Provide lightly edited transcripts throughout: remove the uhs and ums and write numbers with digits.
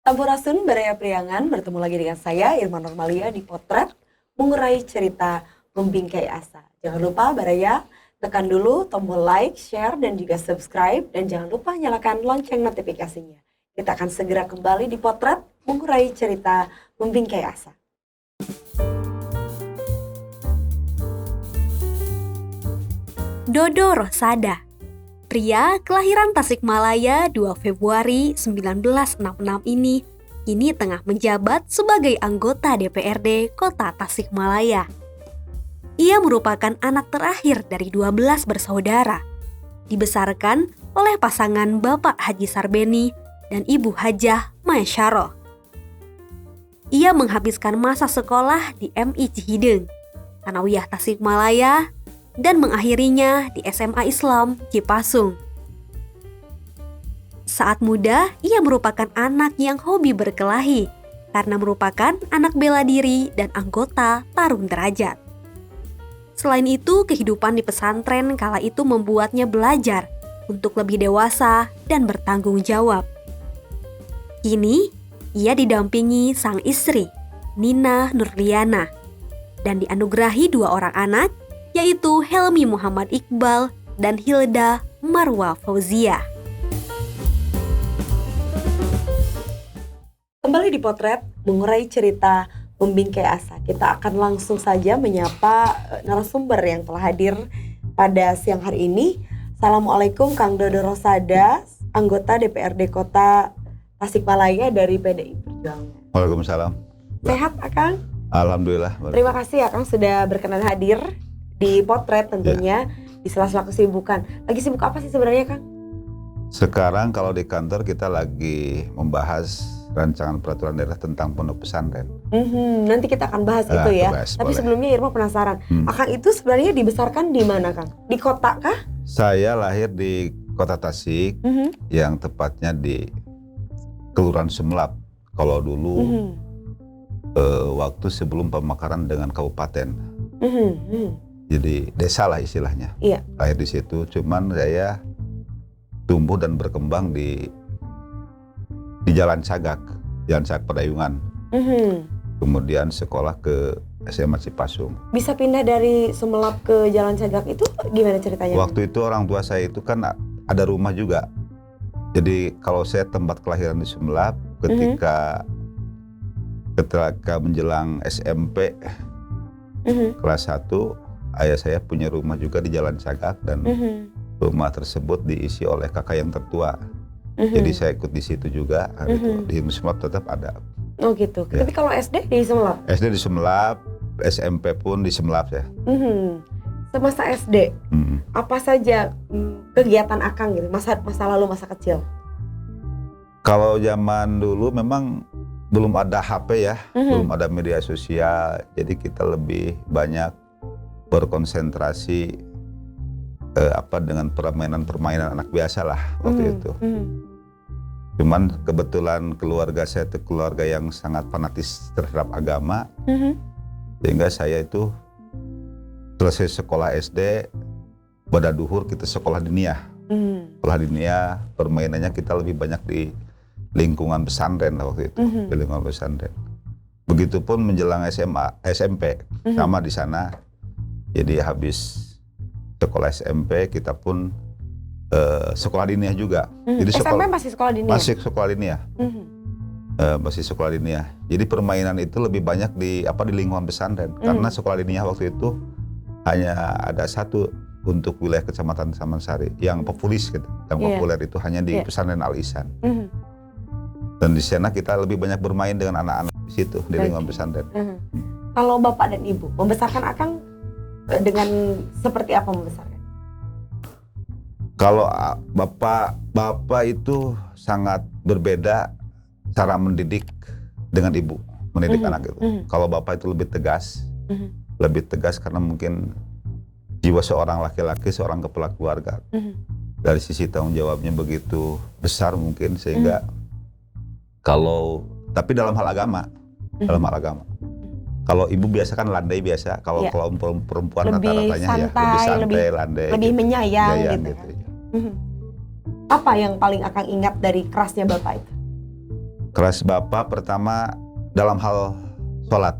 Sampurasun Baraya Priangan, bertemu lagi dengan saya Irma Normalia di Potret Mengurai Cerita Membingkai Asa. Jangan lupa Baraya, tekan dulu tombol like, share, dan juga subscribe. Dan jangan lupa nyalakan lonceng notifikasinya. Kita akan segera kembali di Potret Mengurai Cerita Membingkai Asa. Dodo Rosada, pria kelahiran Tasikmalaya 2 Februari 1966 ini kini tengah menjabat sebagai anggota DPRD Kota Tasikmalaya. Ia merupakan anak terakhir dari 12 bersaudara. Dibesarkan oleh pasangan Bapak Haji Sarbeni dan Ibu Hajah Maesyaro. Ia menghabiskan masa sekolah di MI Cihideng, Thanawiyah Tasikmalaya, dan mengakhirinya di SMA Islam Cipasung. Saat muda, ia merupakan anak yang hobi berkelahi karena merupakan anak bela diri dan anggota Tarung Derajat. Selain itu, kehidupan di pesantren kala itu membuatnya belajar untuk lebih dewasa dan bertanggung jawab. Kini, ia didampingi sang istri, Nina Nurliana, dan dianugerahi 2 orang anak, yaitu Helmi Muhammad Iqbal dan Hilda Marwa Fauzia. Kembali di Potret Mengurai Cerita Membingkai Asa. Kita akan langsung saja menyapa narasumber yang telah hadir pada siang hari ini. Assalamualaikum Kang Dodo Rosada, anggota DPRD Kota Tasikmalaya dari PDI Perjuangan. Waalaikumsalam. Sehat Akang? Alhamdulillah. Terima kasih Akang sudah berkenan hadir di Potret tentunya di sela-sela kesibukan. Lagi sibuk apa sih sebenarnya Kang? Sekarang kalau di kantor kita lagi membahas rancangan peraturan daerah tentang pondok pesantren. Nanti kita akan bahas itu ya. Tapi boleh. sebelumnya Irma penasaran. Akang itu sebenarnya dibesarkan di mana Kang? Di kota kah? Saya lahir di Kota Tasik, yang tepatnya di Kelurahan Sumelap. Kalau dulu waktu sebelum pemekaran dengan kabupaten. Jadi desa lah istilahnya. Iya. Lahir di situ, cuman saya tumbuh dan berkembang di Jalan Sagak Pedayungan. Kemudian sekolah ke SMA Cipasung. Bisa pindah dari Sumelap ke Jalan Sagak itu gimana ceritanya? Waktu itu orang tua saya itu kan ada rumah juga. Jadi kalau saya tempat kelahiran di Sumelap, ketika menjelang SMP kelas 1, ayah saya punya rumah juga di Jalan Sagak, dan rumah tersebut diisi oleh kakak yang tertua. Jadi saya ikut di situ juga. Di Sumelap tetap ada. Oh gitu. Ya. Tapi kalau SD di Sumelap? SD di Sumelap, SMP pun di Sumelap ya. Semasa SD, apa saja kegiatan Akang gitu? Masa lalu, masa kecil? Kalau zaman dulu memang belum ada HP ya, belum ada media sosial. Jadi kita lebih banyak berkonsentrasi dengan permainan anak biasa lah waktu itu. Cuman kebetulan keluarga saya itu keluarga yang sangat fanatis terhadap agama, sehingga saya itu selesai sekolah SD, pada duhur kita sekolah diniyah. Sekolah diniyah, permainannya kita lebih banyak di lingkungan pesantren waktu itu, di lingkungan pesantren. Begitupun menjelang SMP, sama di sana. Jadi habis sekolah SMP kita pun sekolah diniyah juga. Jadi SMP masih sekolah diniyah? Masih sekolah diniyah. Masih sekolah diniyah. Jadi permainan itu lebih banyak di lingkungan pesantren. Karena sekolah diniyah waktu itu hanya ada satu untuk wilayah Kecamatan Samansari yang populis gitu. Yang populer itu hanya di pesantren Al Ihsan. Dan di sana kita lebih banyak bermain dengan anak-anak di situ, di lingkungan pesantren. Kalau Bapak dan Ibu membesarkan Akang dengan seperti apa membesarkan? Kalau bapak itu sangat berbeda cara mendidik dengan ibu, mendidik anak itu. Kalau bapak itu lebih tegas karena mungkin jiwa seorang laki-laki, seorang kepala keluarga. Dari sisi tanggung jawabnya begitu besar mungkin sehingga tapi dalam hal agama, Kalau ibu biasa kan landai biasa, kalau perempuan lebih rata-ratanya santai, ya lebih santai, landai, lebih gitu. menyayang Jayang gitu. gitu. Apa yang paling Akang ingat dari kerasnya Bapak itu? Keras Bapak pertama dalam hal sholat.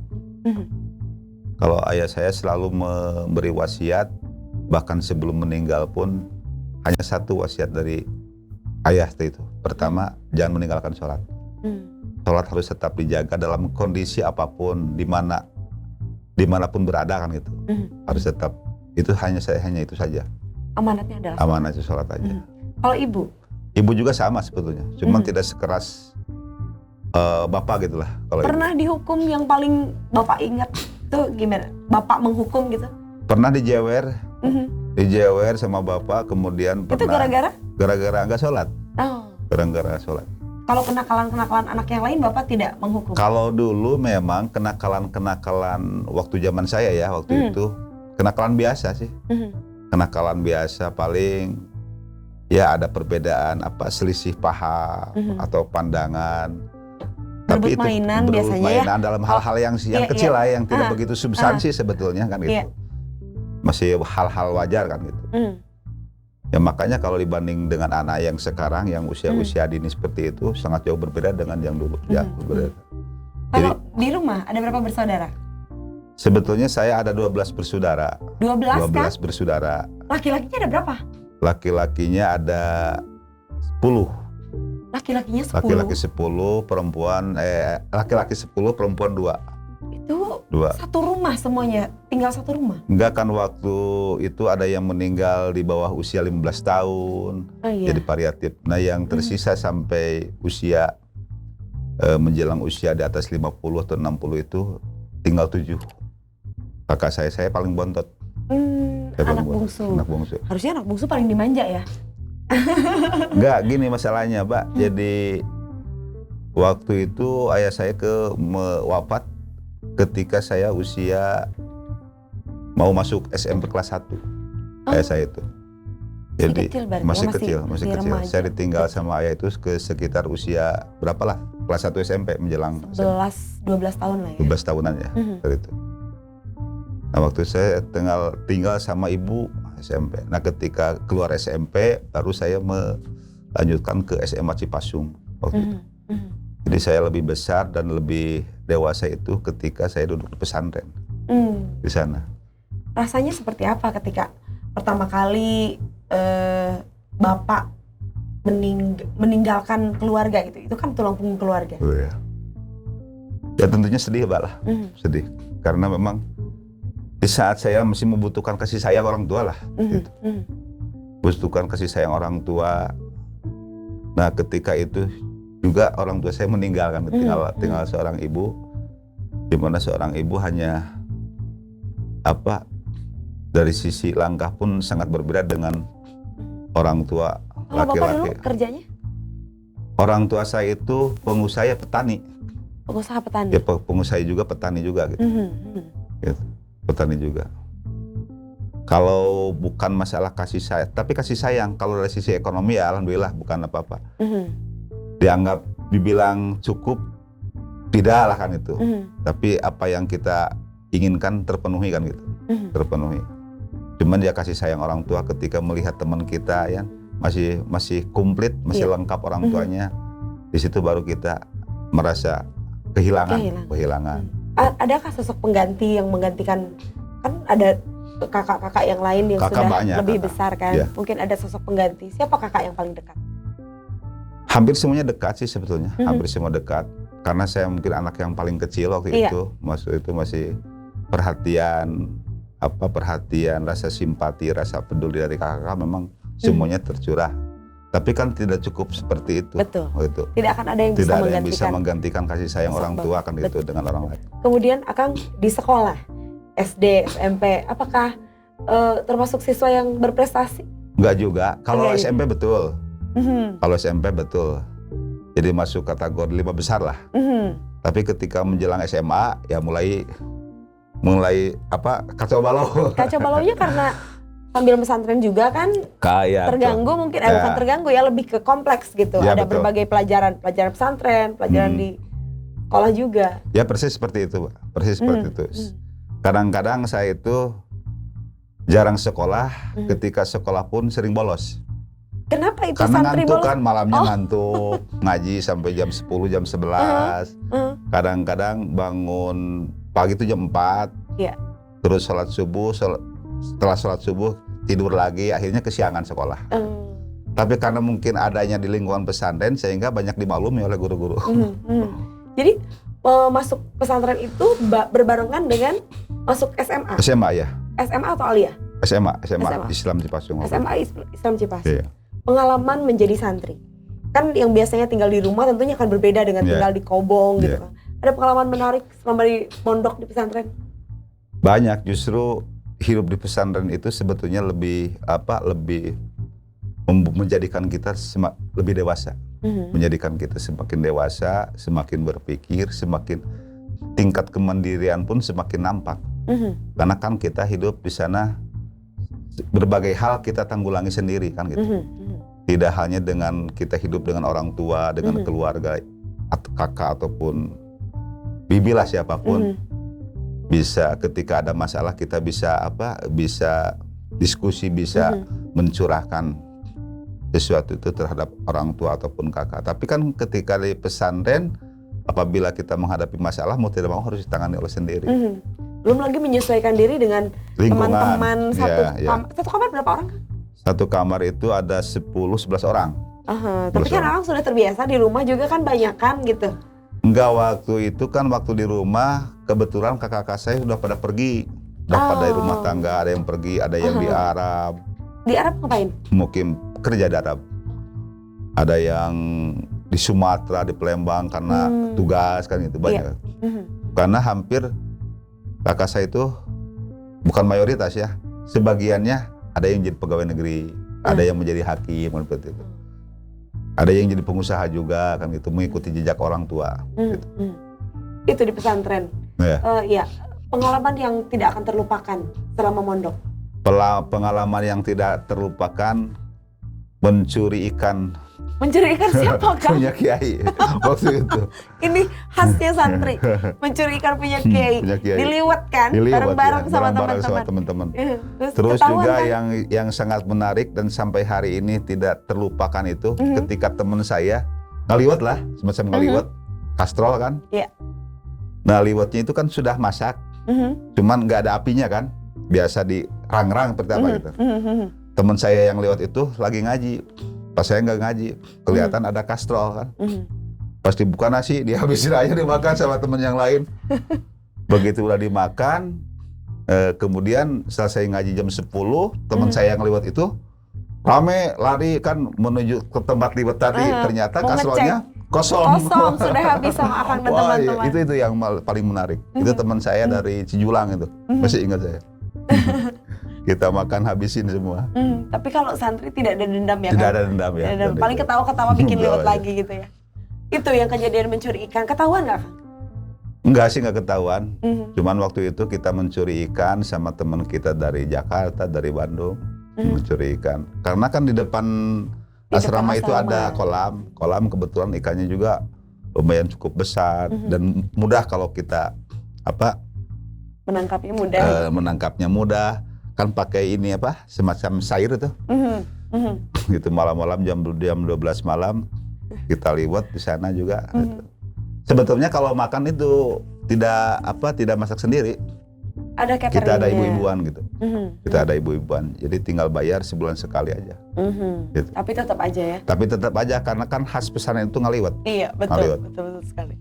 Kalau ayah saya selalu memberi wasiat, bahkan sebelum meninggal pun hanya satu wasiat dari ayah itu. Pertama, jangan meninggalkan sholat. Sholat harus tetap dijaga dalam kondisi apapun, dimanapun berada kan gitu. Harus tetap, hanya itu saja. Amanatnya adalah Amanah itu sholat aja. Kalau ibu? Ibu juga sama sebetulnya, cuman tidak sekeras bapak gitulah. Kalau Pernah dihukum yang paling Bapak ingat tuh gimana? Bapak menghukum gitu? pernah dijewer sama bapak, kemudian Itu pernah gara-gara? nggak sholat, Oh. gara-gara sholat. Kalau kenakalan-kenakalan anak yang lain Bapak tidak menghukum? Kalau dulu memang kenakalan waktu zaman saya ya, waktu itu kenakalan biasa sih. Kenakalan biasa paling ya ada perbedaan selisih paham atau pandangan. Tapi Berebut mainan biasanya ya? Dalam hal-hal yang kecil lah, yang tidak begitu substansi sebetulnya kan gitu. Masih hal-hal wajar kan gitu. Ya makanya kalau dibanding dengan anak yang sekarang yang usia-usia dini seperti itu sangat jauh berbeda dengan yang dulu. Ya, berbeda. Kalau di rumah ada berapa bersaudara? Sebetulnya saya ada 12 bersaudara. 12 kan? Bersaudara. Laki-lakinya ada berapa? Laki-lakinya ada 10. Laki-lakinya 10? Laki-laki 10, laki-laki 10, perempuan 2. Itu 2. Satu rumah semuanya, tinggal satu rumah? Enggak kan, waktu itu ada yang meninggal di bawah usia 15 tahun. Oh, iya. Jadi paliatif. Nah yang tersisa sampai usia menjelang usia di atas 50 atau 60 itu tinggal 7. Kakak saya paling bontot. Anak bungsu. Anak bungsu. Harusnya anak bungsu paling dimanja ya? Enggak, gini masalahnya, Mbak. Jadi waktu itu ayah saya wafat ketika saya usia mau masuk SMP kelas 1. Ayah saya itu. Jadi masih kecil. Remaja. Saya ditinggal sama ayah itu ke sekitar usia berapalah? Kelas 1 SMP menjelang 12 tahun lah ya. 12 tahunan ya. Dari itu. Nah, waktu saya tinggal sama ibu SMP. Nah, ketika keluar SMP baru saya melanjutkan ke SMA Cipasung waktu itu. Jadi saya lebih besar dan lebih dewasa itu ketika saya duduk di pesantren di sana. Rasanya seperti apa ketika pertama kali Bapak meninggalkan keluarga gitu? Itu kan tulang punggung keluarga. Oh, ya. Ya tentunya sedih, Mbak lah. Sedih. Karena memang di saat saya masih membutuhkan kasih sayang orang tua lah. Gitu. Membutuhkan kasih sayang orang tua. Nah ketika itu juga orang tua saya meninggalkan, tinggal seorang ibu, di mana seorang ibu hanya dari sisi langkah pun sangat berbeda dengan orang tua laki-laki. Bapak dulu kerjanya? Orang tua saya itu pengusaha petani. Pengusaha petani? Ya pengusaha juga, petani juga gitu. Gitu. Petani juga. Kalau bukan masalah kasih sayang, tapi kasih sayang kalau dari sisi ekonomi ya alhamdulillah bukan apa-apa. Dibilang cukup, tidak lah kan itu. Tapi apa yang kita inginkan terpenuhi kan gitu. Terpenuhi. Cuman dia kasih sayang orang tua ketika melihat teman kita ya masih komplit, masih lengkap orang tuanya. Di situ baru kita merasa kehilangan. Adakah sosok pengganti yang menggantikan, kan ada kakak-kakak yang lain yang sudah banyak, lebih besar kan? Ya. Mungkin ada sosok pengganti. Siapa kakak yang paling dekat? Hampir semuanya dekat sih sebetulnya. Hampir semua dekat. Karena saya mungkin anak yang paling kecil waktu itu. Maksud itu masih perhatian, rasa simpati, rasa peduli dari kakak memang semuanya tercurah. Tapi kan tidak cukup seperti itu. Betul. Gitu. Tidak akan ada yang bisa menggantikan kasih sayang orang tua kan gitu dengan orang lain. Kemudian Akang di sekolah SD, SMP, apakah termasuk siswa yang berprestasi? Enggak juga. Kalau SMP betul. Kalau SMP betul. Jadi masuk kategori 5 besar lah. Tapi ketika menjelang SMA ya mulai mulai kacau balau. Kacau balaunya karena sambil pesantren juga kan Kayak terganggu tuh. mungkin bukan terganggu ya, lebih ke kompleks gitu. Ya, Ada betul. berbagai pelajaran pesantren, pelajaran di sekolah juga. Ya persis seperti itu, Pak. Persis seperti itu. Kadang-kadang saya itu jarang sekolah, ketika sekolah pun sering bolos. Kenapa itu Karena santri ngantuk bolos? kan, malamnya ngantuk, ngaji sampai jam 10, jam 11. Kadang-kadang bangun pagi itu jam 4. Iya. Terus sholat subuh, setelah sholat subuh tidur lagi, akhirnya kesiangan sekolah. Tapi karena mungkin adanya di lingkungan pesantren sehingga banyak dimaklumi oleh guru-guru. Jadi masuk pesantren itu berbarengan dengan masuk SMA. SMA ya, SMA atau aliyah? SMA. SMA. Islam Cipasung. SMA Islam Cipas. Iya. Pengalaman menjadi santri. Kan yang biasanya tinggal di rumah tentunya akan berbeda dengan tinggal di kobong gitu kan. Ada pengalaman menarik selama di mondok di pesantren? Banyak, justru hidup di pesantren itu sebetulnya lebih menjadikan kita lebih dewasa. Menjadikan kita semakin dewasa, semakin berpikir, semakin tingkat kemandirian pun semakin nampak. Karena kan kita hidup di sana berbagai hal kita tanggulangi sendiri kan gitu. Tidak hanya dengan kita hidup dengan orang tua, dengan keluarga, atau kakak ataupun bibi lah siapapun. Bisa ketika ada masalah kita bisa diskusi, bisa mencurahkan sesuatu itu terhadap orang tua ataupun kakak. Tapi kan ketika di pesantren, apabila kita menghadapi masalah mau tidak mau harus ditangani oleh sendiri. Belum lagi menyesuaikan diri dengan Lingkungan. teman-teman satu kamar berapa orang? Satu kamar itu ada 10-11 orang. Tapi kan orang sudah terbiasa di rumah juga kan banyak kan gitu. Enggak, waktu itu kan waktu di rumah kebetulan kakak-kakak saya sudah pada pergi. Udah pada di rumah tangga, ada yang pergi, ada yang di Arab. Di Arab ngapain? Mungkin kerja di Arab. Ada yang di Sumatera, di Palembang karena tugas kan itu banyak. Karena hampir kakak saya itu bukan mayoritas ya. Sebagiannya ada yang jadi pegawai negeri, ada yang menjadi hakim seperti itu. Ada yang jadi pengusaha juga kan gitu, mengikuti jejak orang tua. Gitu. Itu di pesantren. Ya, pengalaman yang tidak akan terlupakan selama mondok. Pengalaman yang tidak terlupakan, mencuri ikan. Mencuri ikan siapa kan? Punya kiai waktu itu. Ini khasnya santri, mencuri ikan punya kiai. Diliwat kan, bareng-bareng sama teman-teman. Terus juga kan? yang sangat menarik dan sampai hari ini tidak terlupakan itu ketika teman saya ngaliwat lah, semacam ngaliwat, kastrol kan. Nah liwatnya itu kan sudah masak, cuman nggak ada apinya kan, biasa di rang-rang seperti apa gitu. Teman saya yang liwat itu lagi ngaji. Pas saya nggak ngaji, kelihatan ada kastrol kan. Pas dibuka nasi, dihabisin aja dimakan sama teman yang lain. Begitu udah dimakan, kemudian selesai ngaji jam 10, teman saya yang lewat itu rame lari kan menuju ke tempat liwat tadi. Ternyata kastrolnya kosong. Sudah habis sama akan teman-teman. Itu yang paling menarik. Itu teman saya dari Cijulang itu, masih ingat saya. Kita makan habisin semua. Tapi kalau santri tidak ada dendam ya? Tidak ada dendam ya. Paling ketawa-ketawa bikin liwat lagi gitu ya. Itu yang kejadian mencuri ikan, ketahuan nggak Kang? Enggak sih, nggak ketahuan. Cuman waktu itu kita mencuri ikan sama teman kita dari Jakarta, dari Bandung, mencuri ikan. Karena kan di depan asrama itu ada kolam. Kolam kebetulan ikannya juga lumayan cukup besar dan mudah kalau kita menangkapnya mudah. Menangkapnya mudah. Kan pakai ini semacam sair itu. Gitu malam-malam jam 12 malam kita liwat di sana juga. Gitu. Sebetulnya kalau makan itu tidak masak sendiri. Ada cateringnya. Kita ada ibu-ibuan gitu. Kita ada ibu-ibuan. Jadi tinggal bayar sebulan sekali aja. Gitu. Tapi tetap aja ya. Tapi tetap aja karena kan khas pesantren itu ngaliwat. Iya betul sekali.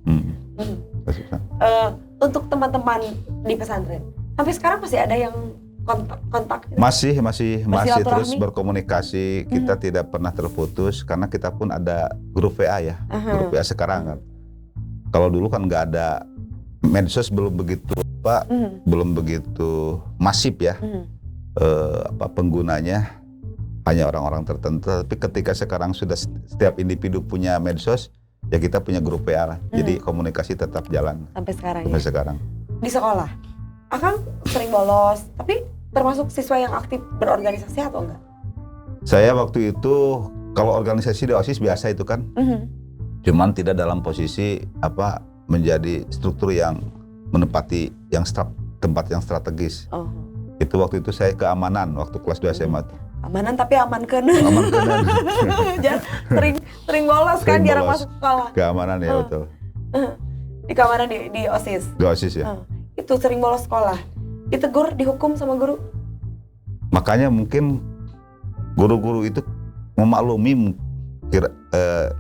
Untuk teman-teman di pesantren, sampai sekarang masih ada yang kontak? Masih terus berkomunikasi. Kita tidak pernah terputus karena kita pun ada grup WA ya. Grup WA sekarang kan. Kalau dulu kan nggak ada medsos, belum begitu masif ya. Penggunanya hanya orang-orang tertentu. Tapi ketika sekarang sudah setiap individu punya medsos, ya kita punya grup WA lah. Jadi komunikasi tetap jalan sampai sekarang. Sampai sekarang. Di sekolah Akang sering bolos, tapi termasuk siswa yang aktif berorganisasi atau enggak? Saya waktu itu kalau organisasi di OSIS biasa itu kan, cuman tidak dalam posisi menjadi struktur yang menempati tempat yang strategis. Oh. Itu waktu itu saya keamanan waktu kelas 2 SMA tuh. Amanan tapi aman kan? Aman kenan. sering bolos kan, Sering jarang bolos. masuk sekolah. Keamanan ya betul. Di keamanan di OSIS. Di OSIS ya. Itu sering bolos sekolah. Ditegur, dihukum sama guru. Makanya mungkin guru-guru itu memaklumi.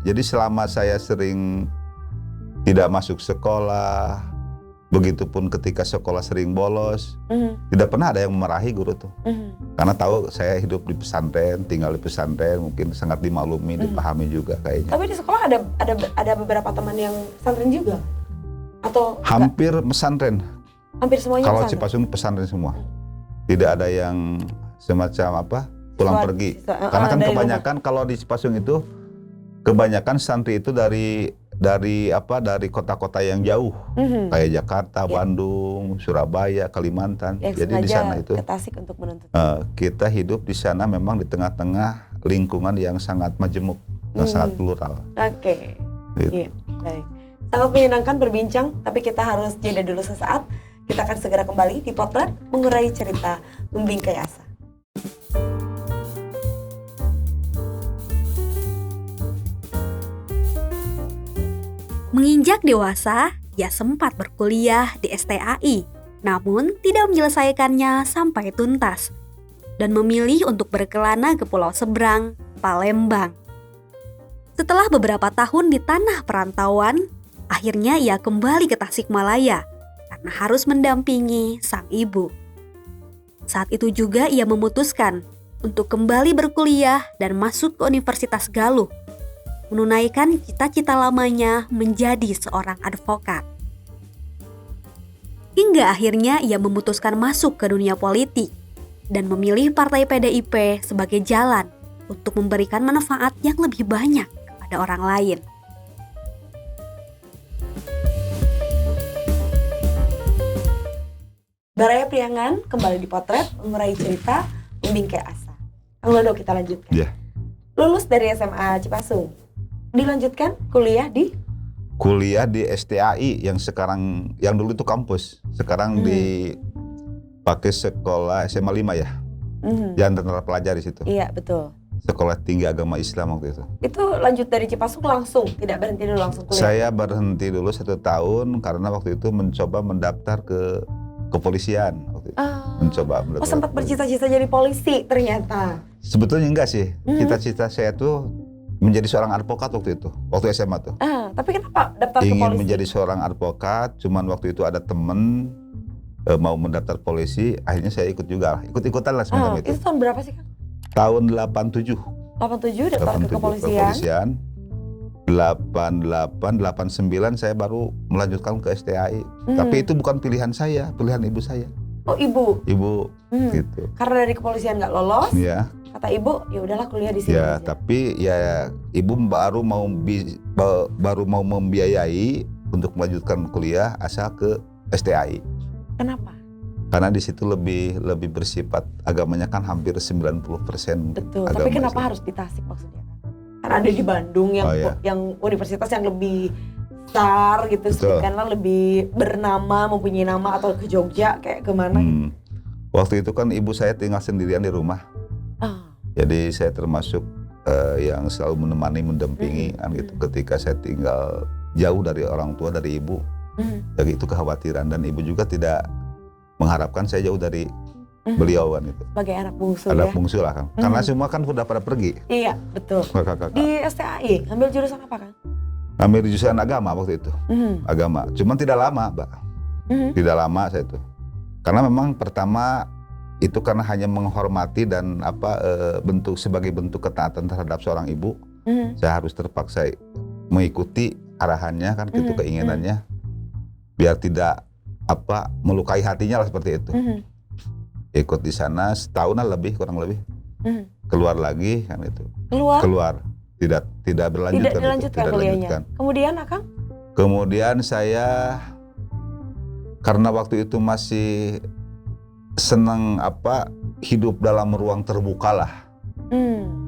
Jadi selama saya sering tidak masuk sekolah, begitupun ketika sekolah sering bolos, tidak pernah ada yang memarahi guru tuh. Karena tahu saya hidup di pesantren, tinggal di pesantren, mungkin sangat dimaklumi, dipahami juga kayaknya. Tapi di sekolah ada beberapa teman yang pesantren juga? Atau Hampir pesantren. hampir semuanya Kalau pesantren? Cipasung pesantren semua. Tidak ada yang semacam pulang pergi. Karena kan dari kebanyakan kalau di Cipasung itu kebanyakan santri itu dari kota-kota yang jauh, kayak Jakarta, Bandung, Surabaya, Kalimantan. Yang Jadi di sana itu ke Tasik untuk menuntut. kita hidup di sana memang di tengah-tengah lingkungan yang sangat majemuk, yang sangat plural. Oke. Gitu. Iya, baik. Sangat menyenangkan berbincang, tapi kita harus jeda dulu sesaat. Kita akan segera kembali di Potret mengurai cerita Membingkai Asa. Menginjak dewasa, ia sempat berkuliah di STAI, namun tidak menyelesaikannya sampai tuntas, dan memilih untuk berkelana ke Pulau Seberang, Palembang. Setelah beberapa tahun di tanah perantauan, akhirnya ia kembali ke Tasikmalaya karena harus mendampingi sang ibu. Saat itu juga ia memutuskan untuk kembali berkuliah dan masuk ke Universitas Galuh, menunaikan cita-cita lamanya menjadi seorang advokat. Hingga akhirnya ia memutuskan masuk ke dunia politik dan memilih Partai PDIP sebagai jalan untuk memberikan manfaat yang lebih banyak kepada orang lain. Baraya Priangan kembali di Potret mengurai cerita Membingkai Asa. Kang Dodo, kita lanjutkan. Iya. Lulus dari SMA Cipasung, dilanjutkan kuliah di Kuliah di STAI yang dulu itu kampus, sekarang dipakai sekolah SMA 5 ya. Yang tentara pelajar di situ. Iya, betul. Sekolah Tinggi Agama Islam waktu itu. Itu lanjut dari Cipasung langsung, tidak berhenti dulu langsung kuliah? Saya berhenti dulu 1 tahun karena waktu itu mencoba mendaftar ke kepolisian waktu itu. Mencoba mendaftar. Oh, sempat bercita-cita jadi polisi ternyata. Sebetulnya enggak sih. Cita-cita saya tuh menjadi seorang advokat waktu itu, waktu SMA tuh. Tapi kenapa daftar ke Ingin polisi? menjadi seorang advokat, cuman waktu itu ada temen mau mendaftar polisi, akhirnya saya ikut juga, ikut-ikutan lah semacam itu. Itu tahun berapa sih, Kang? Tahun 87. 87 daftar ke kepolisian. 88, 89 saya baru melanjutkan ke STAI. Tapi itu bukan pilihan saya, pilihan ibu saya. Oh, ibu. Ibu gitu. Karena dari kepolisian nggak lolos, Ya. kata ibu, ya udahlah kuliah di sini Ya, aja. tapi ya ibu baru mau membiayai untuk melanjutkan kuliah asal ke STAI. Kenapa? Karena di situ lebih bersifat agamanya kan hampir 90%. Betul. agama Tapi kenapa Islam. harus di Tasik maksudnya? Kan ada di Bandung yang yang universitas yang lebih besar gitu, sedangkan lebih bernama, mempunyai nama, atau ke Jogja kayak kemana? Waktu itu kan ibu saya tinggal sendirian di rumah. Jadi saya termasuk yang selalu menemani, mendampingi kan gitu. Ketika saya tinggal jauh dari orang tua, dari ibu, jadi itu kekhawatiran, dan ibu juga tidak mengharapkan saya jauh dari beliau kan itu. Sebagai anak bungsu Anak ya? bungsu lah kan. Karena semua kan sudah pada pergi. Iya, betul. Kakak-kakak. Di STAI, ngambil jurusan apa, Kang? Ambil jurusan agama waktu itu. Agama. Cuman tidak lama, Mbak. Tidak lama saya itu. Karena memang pertama itu karena hanya menghormati dan sebagai bentuk ketaatan terhadap seorang ibu, saya harus terpaksa mengikuti arahannya kan gitu, keinginannya, biar tidak melukai hatinya lah seperti itu. Ikut di sana setahunan lebih, kurang lebih. Keluar lagi kan itu. Keluar. Tidak berlanjut. Tidak dilanjutkan kuliahnya. Kemudian, Akang? Kemudian saya karena waktu itu masih senang hidup dalam ruang terbuka lah.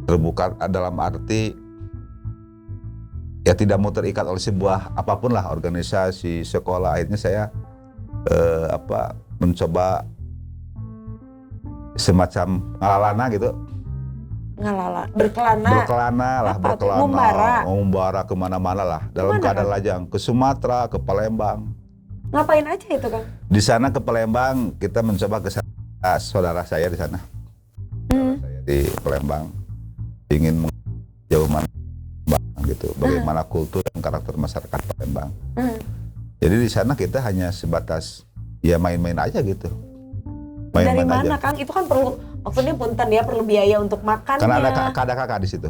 Terbuka dalam arti ya tidak mau terikat oleh sebuah apapun lah, organisasi, sekolah. Akhirnya saya mencoba semacam ngalalana gitu. Berkelana, membara kemana-mana lah. Dalam keadaan lajang, ke Sumatera, ke Palembang. Ngapain aja itu, Kang? Di sana ke Palembang kita mencoba ke saudara saya di sana. Saudara saya di Palembang ingin jauh mana gitu, bagaimana kultur dan karakter masyarakat Palembang. Jadi di sana kita hanya sebatas ya main-main aja gitu. Dari mana, Kang? Itu kan perlu, maksudnya punten ya, perlu biaya untuk makannya. Karena ada kakak di situ.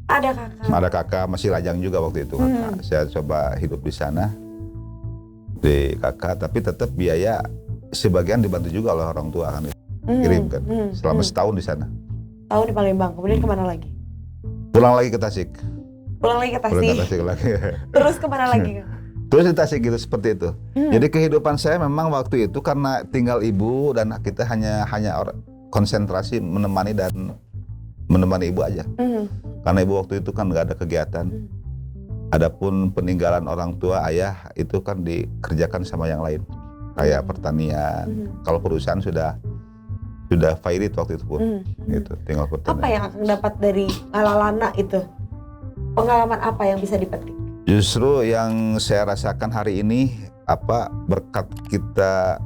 Ada kakak. Ada kakak, masih lajang juga waktu itu. Saya coba hidup di sana di kakak, tapi tetap biaya sebagian dibantu juga oleh orang tua kan, kirim kan. Selama setahun di sana. Tahun di Palembang, kemudian kemana lagi? Pulang lagi ke Tasik. Pulang lagi ke Tasik lagi. Terus kemana lagi? Terus di Tasik gitu, seperti itu. Jadi kehidupan saya memang waktu itu karena tinggal ibu dan kita hanya konsentrasi menemani ibu aja. Karena ibu waktu itu kan nggak ada kegiatan. Adapun peninggalan orang tua ayah itu kan dikerjakan sama yang lain, kayak pertanian. Kalau perusahaan sudah fairit waktu itu pun, gitu. Tinggal pertanian. Apa yang akan dapat dari ngalalana itu? Pengalaman apa yang bisa dipetik? Justru yang saya rasakan hari ini berkat kita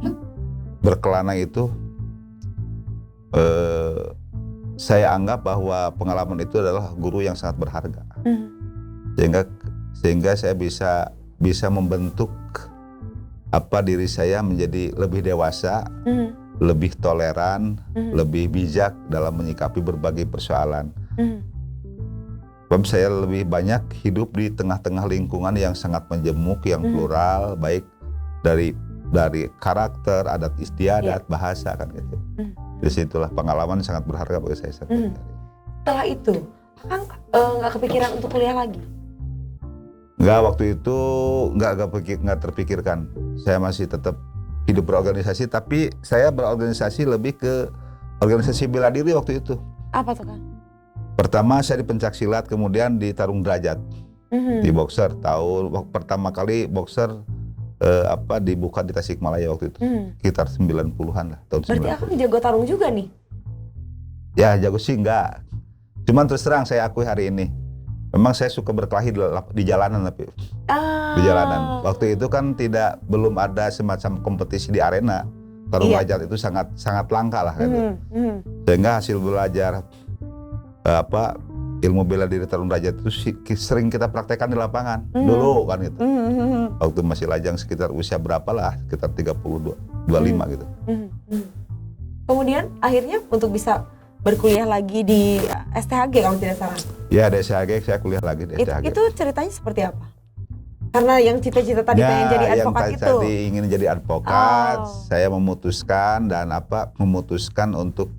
berkelana itu, saya anggap bahwa pengalaman itu adalah guru yang sangat berharga. Sehingga saya bisa membentuk diri saya menjadi lebih dewasa, lebih toleran, lebih bijak dalam menyikapi berbagai persoalan. Sebab saya lebih banyak hidup di tengah-tengah lingkungan yang sangat majemuk, yang plural, baik dari karakter, adat istiadat, bahasa kan gitu. Disitulah pengalaman sangat berharga bagi saya. Setelah itu, Kang nggak kepikiran untuk kuliah lagi? Nggak, waktu itu nggak terpikirkan. Saya masih tetap hidup berorganisasi, tapi saya berorganisasi lebih ke organisasi bela diri waktu itu. Apa tuh, Kang? Pertama saya di pencak-silat, kemudian di tarung derajat, di boxer. Pertama kali boxer dibuka di Tasikmalaya waktu itu, sekitar 90-an lah, tahun 90. Berarti Akang jago tarung juga nih? Ya jago sih enggak. Cuman terus terang saya akui hari ini, memang saya suka berkelahi di jalanan, tapi di jalanan. Waktu itu kan belum ada semacam kompetisi di arena. Tarung derajat itu sangat langka lah gitu. Sehingga hasil belajar ilmu bela diri tarung derajat itu sering kita praktekkan di lapangan dulu kan gitu. Waktu masih lajang, sekitar usia berapa lah, sekitar 32, 25 gitu. Kemudian akhirnya untuk bisa berkuliah lagi di STHG kalau tidak salah. Ya, di STHG saya kuliah lagi di STHG. Itu ceritanya seperti apa? Karena yang cita-cita tadi pengen jadi advokat itu. Yang tadi ingin jadi advokat, saya memutuskan untuk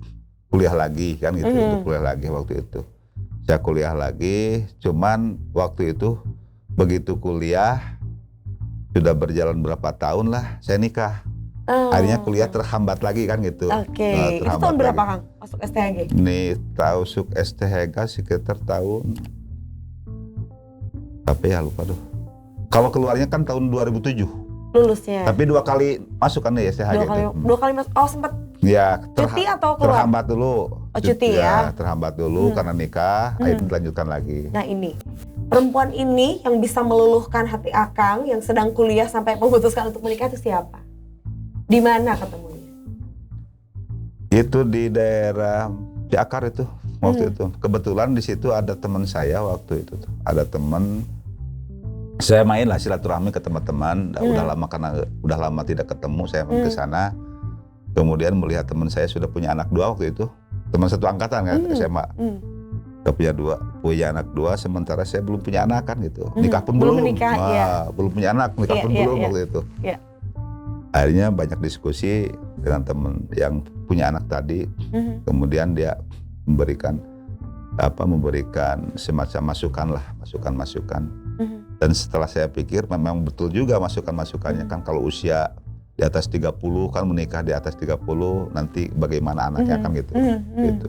kuliah lagi kan gitu, untuk kuliah lagi waktu itu. Saya kuliah lagi, cuman waktu itu begitu kuliah sudah berjalan berapa tahun lah, saya nikah. Akhirnya kuliah terhambat lagi kan gitu. Itu tahun berapa Kang masuk STHG? Nih masuk STHG sekitar tahun apa ya, lupa tuh. Kalau keluarnya kan tahun 2007. Lulusnya. Tapi 2 kali masuk kan ya STHG. Dua kali masuk. Oh sempat. Ya, cuti atau keluar? Terhambat dulu. Oh cuti ya. Terhambat dulu karena nikah, akhirnya dilanjutkan lagi. Nah ini, perempuan ini yang bisa meluluhkan hati Akang yang sedang kuliah sampai memutuskan untuk menikah itu siapa? Di mana ketemunya? Itu di daerah Ciakar itu waktu itu. Kebetulan di situ ada teman saya waktu itu. Ada teman, saya main lah silaturahmi ke teman-teman. Karena udah lama tidak ketemu, saya main ke sana. Kemudian melihat teman saya sudah punya anak 2 waktu itu, teman satu angkatan kan, SMA. Udah punya anak 2, sementara saya belum punya anak kan gitu. Nikah pun belum. Belum punya anak, nikah pun belum waktu itu. Akhirnya banyak diskusi dengan teman yang punya anak tadi. Kemudian dia memberikan semacam masukan. Dan setelah saya pikir memang betul juga masukan-masukannya kan, kalau usia di atas 30 kan menikah di atas 30 nanti bagaimana anaknya kan gitu. Gitu.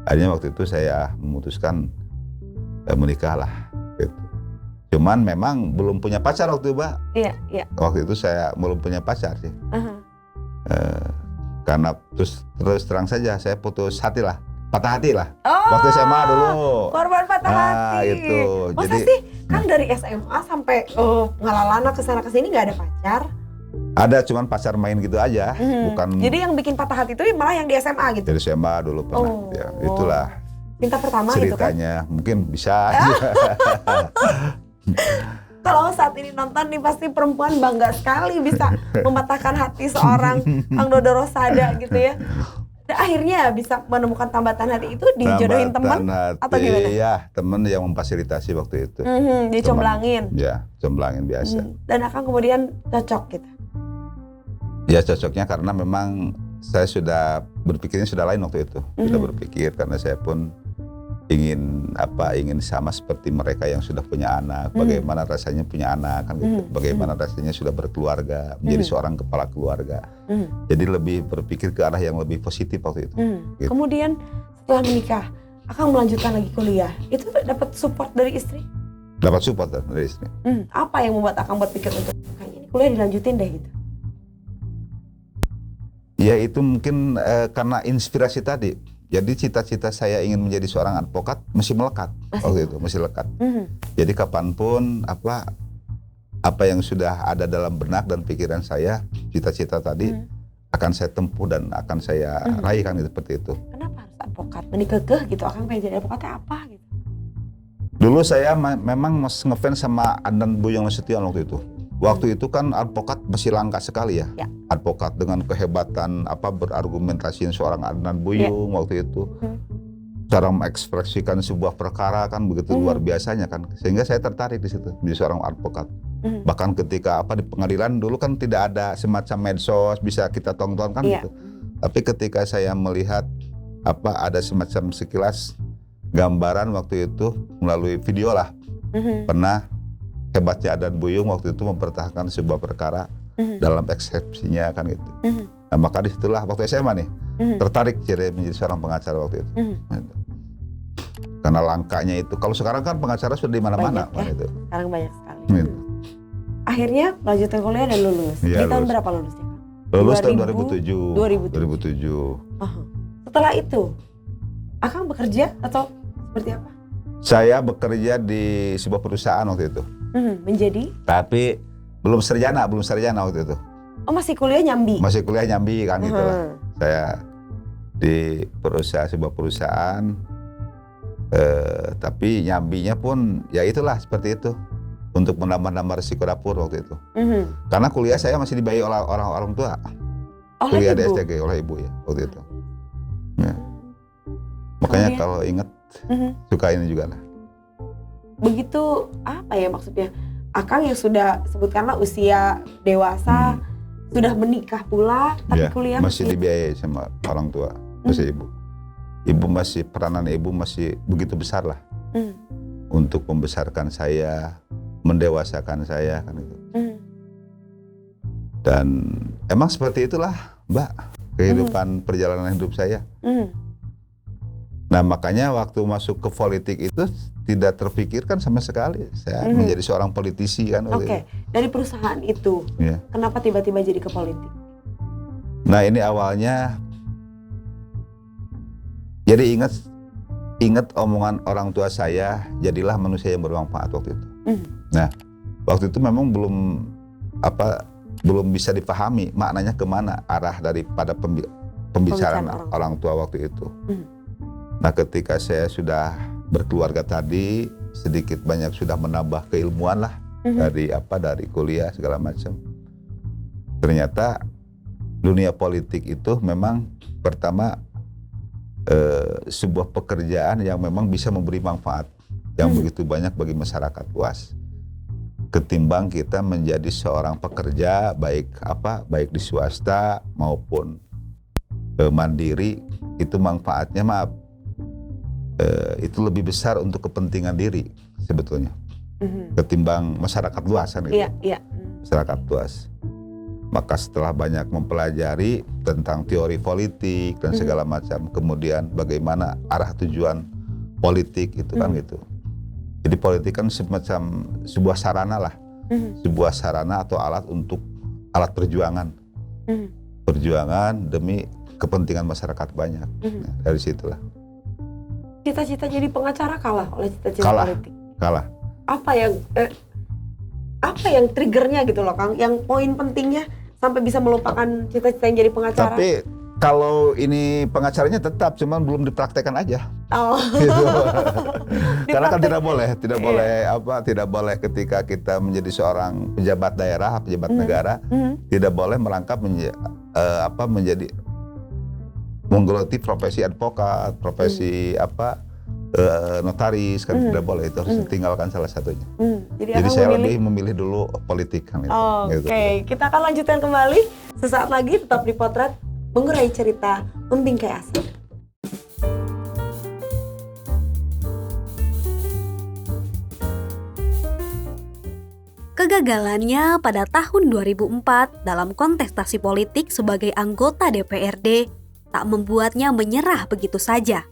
Akhirnya waktu itu saya memutuskan menikah lah gitu. Cuman memang belum punya pacar waktu itu, Mbak. Iya. Waktu itu saya belum punya pacar sih. Karena terus terang saja saya putus hati lah. Patah hati lah. Waktu SMA dulu. Korban patah hati. Itu. Masa sih kan dari SMA sampai ngalalana kesana kesini nggak ada pacar? Ada, cuman pacar main gitu aja, bukan. Jadi yang bikin patah hati itu malah yang di SMA gitu? Dari SMA dulu pernah. Ya, itulah cinta pertama ceritanya. Gitu kan? Mungkin bisa aja. Kalau saat ini nonton nih pasti perempuan bangga sekali bisa mematahkan hati seorang Kang Dodo Rosada gitu ya. Dan akhirnya bisa menemukan tambatan hati itu dijodohin teman atau gimana? Iya, teman yang memfasilitasi waktu itu. Dicomblangin. Ya, comblangin biasa. Dan Akang kemudian cocok gitu. Ya cocoknya karena memang saya sudah berpikirnya sudah lain waktu itu. Sudah berpikir karena saya pun ingin sama seperti mereka yang sudah punya anak. Bagaimana rasanya punya anak kan gitu. Bagaimana rasanya sudah berkeluarga, menjadi seorang kepala keluarga. Jadi lebih berpikir ke arah yang lebih positif waktu itu. Gitu. Kemudian setelah menikah, Akang melanjutkan lagi kuliah. Itu dapat support dari istri? Dapat support dari istri. Apa yang membuat Akang berpikir untuk kayaknya ini kuliah dilanjutin deh gitu? Ya itu mungkin karena inspirasi tadi. Jadi cita-cita saya ingin menjadi seorang advokat masih melekat waktu itu, masih lekat. Jadi kapanpun apa yang sudah ada dalam benak dan pikiran saya, cita-cita tadi akan saya tempuh dan akan saya raih kan seperti itu. Kenapa harus advokat? Menikah gitu, Akang pengen jadi advokatnya apa gitu? Dulu saya memang ngefans sama Adnan Buyung Nasution waktu itu. Waktu itu kan advokat masih langka sekali ya. Advokat dengan kehebatan berargumentasi seorang Adnan Buyung waktu itu. Cara mengekspresikan sebuah perkara kan begitu luar biasanya kan. Sehingga saya tertarik di situ menjadi seorang advokat. Bahkan ketika di pengadilan dulu kan tidak ada semacam medsos bisa kita tonton kan gitu. Tapi ketika saya melihat ada semacam sekilas gambaran waktu itu melalui video lah. Pernah hebatnya Adnan Buyung waktu itu mempertahankan sebuah perkara dalam eksepsinya kan gitu. Nah maka disitulah waktu SMA nih tertarik jadi menjadi seorang pengacara waktu itu. Gitu. Karena langkanya itu, kalau sekarang kan pengacara sudah di mana-mana ya? gitu. Sekarang banyak sekali. Gitu. Akhirnya melanjutkan kuliah dan lulus. Ya, di tahun berapa lulusnya? Lulus tahun 2007. Setelah itu, Akang bekerja atau seperti apa? Saya bekerja di sebuah perusahaan waktu itu. Menjadi? Tapi belum sarjana waktu itu. Oh masih kuliah nyambi? Masih kuliah nyambi kan gitu lah. Saya di sebuah perusahaan, tapi nyambinya pun ya itulah seperti itu. Untuk menambah resiko dapur waktu itu. Karena kuliah saya masih dibayar oleh orang tua. Kuliah di STG oleh ibu ya waktu itu. Ya. Makanya kalau ingat suka ini juga lah. Begitu apa ya maksudnya? Akang yang sudah sebutkanlah usia dewasa, sudah menikah pula, tapi kuliah masih dibiayai sama orang tua, masih ibu. Ibu masih, peranan ibu masih begitu besar lah untuk membesarkan saya, mendewasakan saya kan itu. Dan emang seperti itulah Mbak kehidupan perjalanan hidup saya. Nah makanya waktu masuk ke politik itu tidak terpikirkan sama sekali saya menjadi seorang politisi kan. Oke. Dari perusahaan itu, kenapa tiba-tiba jadi ke politik? Nah ini awalnya, jadi ingat omongan orang tua saya, jadilah manusia yang bermanfaat waktu itu. Nah waktu itu memang belum bisa dipahami maknanya kemana arah daripada pembicaraan orang tua waktu itu. Nah ketika saya sudah berkeluarga tadi, sedikit banyak sudah menambah keilmuan lah dari kuliah segala macam. Ternyata dunia politik itu memang pertama sebuah pekerjaan yang memang bisa memberi manfaat yang begitu banyak bagi masyarakat luas. Ketimbang kita menjadi seorang pekerja baik di swasta maupun mandiri, itu manfaatnya itu lebih besar untuk kepentingan diri sebetulnya ketimbang masyarakat luas kan gitu. Iya. Masyarakat luas. Maka setelah banyak mempelajari tentang teori politik dan segala macam, kemudian bagaimana arah tujuan politik itu kan gitu. Jadi politik kan semacam sebuah sarana lah, sebuah sarana atau alat untuk alat perjuangan, perjuangan demi kepentingan masyarakat banyak. Nah, dari situlah. Cita-cita jadi pengacara kalah oleh cita-cita politik. Kalah. Apa yang triggernya gitu loh Kang? Yang poin pentingnya sampai bisa melupakan cita-cita yang jadi pengacara? Tapi kalau ini pengacaranya tetap, cuman belum dipraktekkan aja. Oh. Gitu. Karena kan tidak boleh ketika kita menjadi seorang pejabat daerah, pejabat negara, tidak boleh merangkap menjadi menggeluti profesi advokat, profesi notaris, kan tidak boleh, itu harus ditinggalkan salah satunya. Jadi saya lebih memilih dulu politik kan itu. Oke, kita akan lanjutkan kembali sesaat lagi, tetap di Potret mengurai cerita Membingkai Asa. Kegagalannya pada tahun 2004 dalam kontestasi politik sebagai anggota DPRD tak membuatnya menyerah begitu saja.